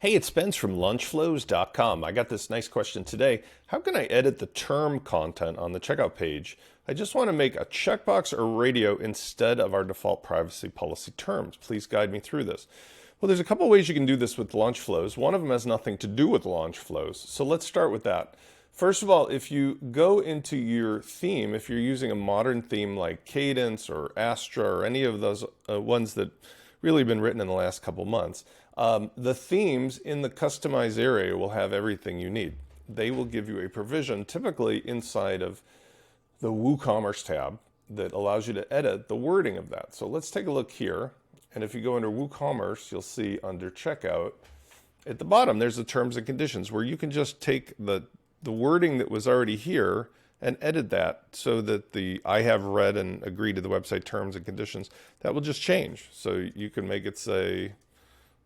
Hey, it's Spence from LaunchFlows.com. I got this nice question today. How can I edit the term content on the checkout page? I just want to make a checkbox or radio instead of our default privacy policy terms. Please guide me through this. Well, there's a couple ways you can do this with LaunchFlows. One of them has nothing to do with LaunchFlows. So let's start with that. First of all, if you go into your theme, if you're using a modern theme like Cadence or Astra or any of those ones that really been written in the last couple months, the themes in the customize area will have everything you need. They will give you a provision typically inside of the WooCommerce tab that allows you to edit the wording of that. So let's take a look here. And if you go under WooCommerce, you'll see under checkout at the bottom, there's the terms and conditions where you can just take the wording that was already here and edit that so that the I have read and agreed to the website terms and conditions, that will just change. So you can make it say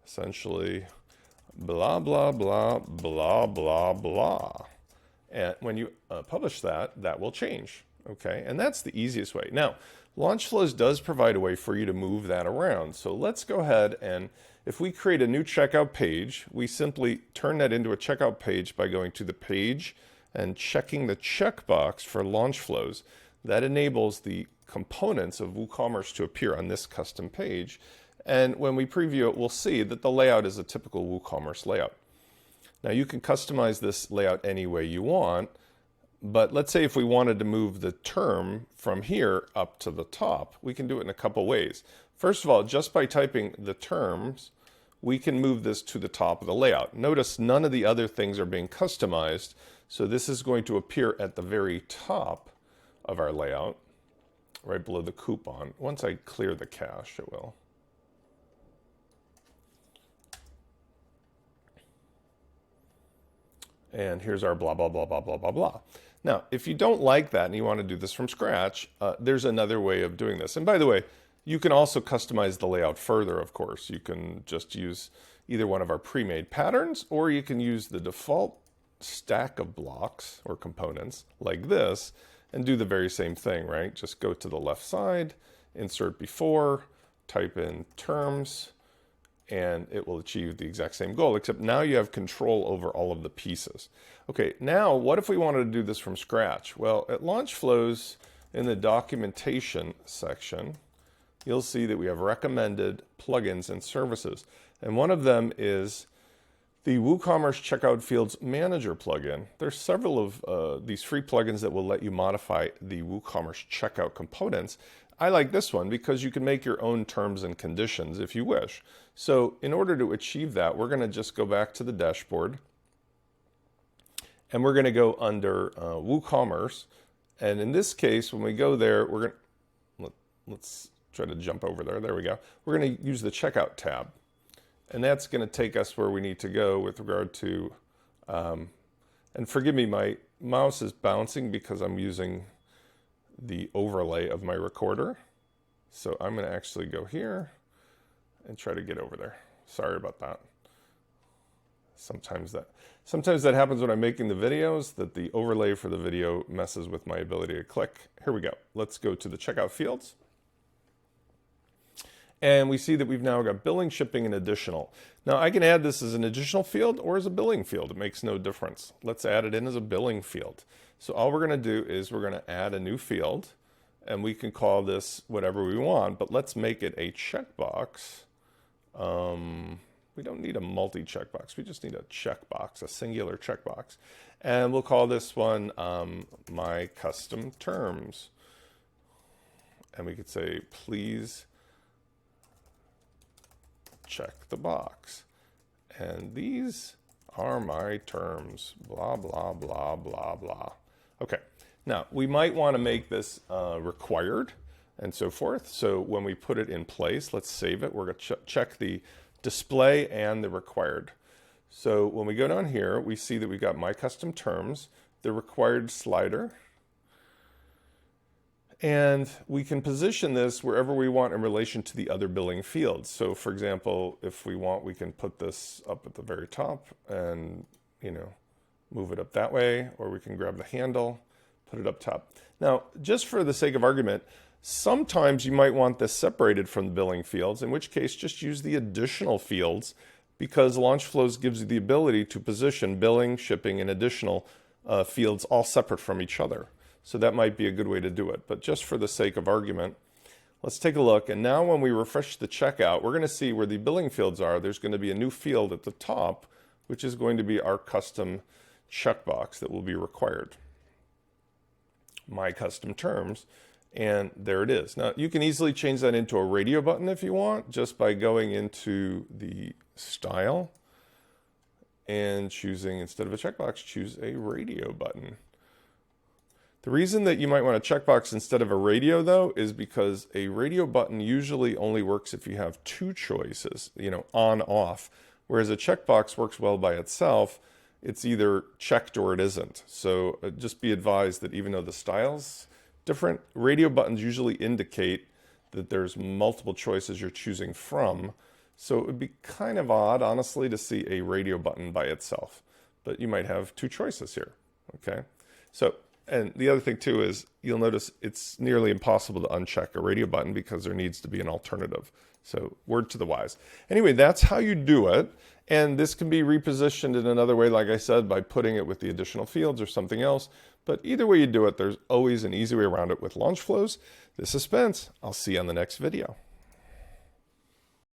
essentially blah, blah, blah, blah, blah, blah. And when you publish that, that will change. Okay, and that's the easiest way. Now, LaunchFlows does provide a way for you to move that around. So let's go ahead and if we create a new checkout page, we simply turn that into a checkout page by going to the page and checking the checkbox for LaunchFlows. That enables the components of WooCommerce to appear on this custom page. And when we preview it, we'll see that the layout is a typical WooCommerce layout. Now you can customize this layout any way you want, but let's say if we wanted to move the term from here up to the top, we can do it in a couple ways. First of all, just by typing the terms, we can move this to the top of the layout. Notice none of the other things are being customized, so this is going to appear at the very top of our layout, right below the coupon. Once I clear the cache, it will. And here's our blah, blah, blah, blah, blah, blah, blah. Now, if you don't like that and you want to do this from scratch, there's another way of doing this. And by the way, you can also customize the layout further, of course. You can just use either one of our pre-made patterns, or you can use the default stack of blocks or components like this and do the very same thing, right? Just go to the left side, insert before, type in terms, and it will achieve the exact same goal, except now you have control over all of the pieces. Okay, now what if we wanted to do this from scratch? Well, at LaunchFlows in the documentation section, you'll see that we have recommended plugins and services. And one of them is the WooCommerce Checkout Fields Manager plugin. There's several of these free plugins that will let you modify the WooCommerce checkout components. I like this one because you can make your own terms and conditions if you wish. So in order to achieve that, we're going to just go back to the dashboard and we're going to go under WooCommerce. And in this case, when we go there, we're going to, let's try to jump over there. There we go. We're going to use the checkout tab. And that's going to take us where we need to go with regard to, and forgive me, my mouse is bouncing because I'm using the overlay of my recorder. So I'm going to actually go here and try to get over there. Sorry about that. Sometimes that happens when I'm making the videos, that the overlay for the video messes with my ability to click. Here we go. Let's go to the checkout fields. And we see that we've now got billing, shipping, and additional. Now I can add this as an additional field or as a billing field. It makes no difference. Let's add it in as a billing field. So all we're going to do is we're going to add a new field, and we can call this whatever we want, but let's make it a checkbox. We don't need a multi-checkbox. We just need a checkbox, a singular checkbox. And we'll call this one my custom terms. And we could say, please check the box. And these are my terms, blah, blah, blah, blah, blah. Okay, now we might want to make this required and so forth. So when we put it in place, let's save it. We're going to check the display and the required. So when we go down here, we see that we've got my custom terms, the required slider, and we can position this wherever we want in relation to the other billing fields. So for example, if we want, we can put this up at the very top and, move it up that way, or we can grab the handle, put it up top. Now, just for the sake of argument, sometimes you might want this separated from the billing fields, in which case just use the additional fields because LaunchFlows gives you the ability to position billing, shipping, and additional fields all separate from each other. So that might be a good way to do it. But just for the sake of argument, let's take a look. And now when we refresh the checkout, we're going to see where the billing fields are. There's going to be a new field at the top, which is going to be our custom checkbox that will be required. My custom terms. And there it is. Now you can easily change that into a radio button if you want, just by going into the style and choosing, instead of a checkbox, choose a radio button. The reason that you might want a checkbox instead of a radio, though, is because a radio button usually only works if you have two choices, on, off, whereas a checkbox works well by itself. It's either checked or it isn't. So just be advised that even though the style's different, radio buttons usually indicate that there's multiple choices you're choosing from. So it would be kind of odd, honestly, to see a radio button by itself, but you might have two choices here, okay? So, and the other thing too is you'll notice it's nearly impossible to uncheck a radio button because there needs to be an alternative. So word to the wise. Anyway, that's how you do it. And this can be repositioned in another way, like I said, by putting it with the additional fields or something else. But either way you do it, there's always an easy way around it with LaunchFlows. This is Spence. I'll see you on the next video.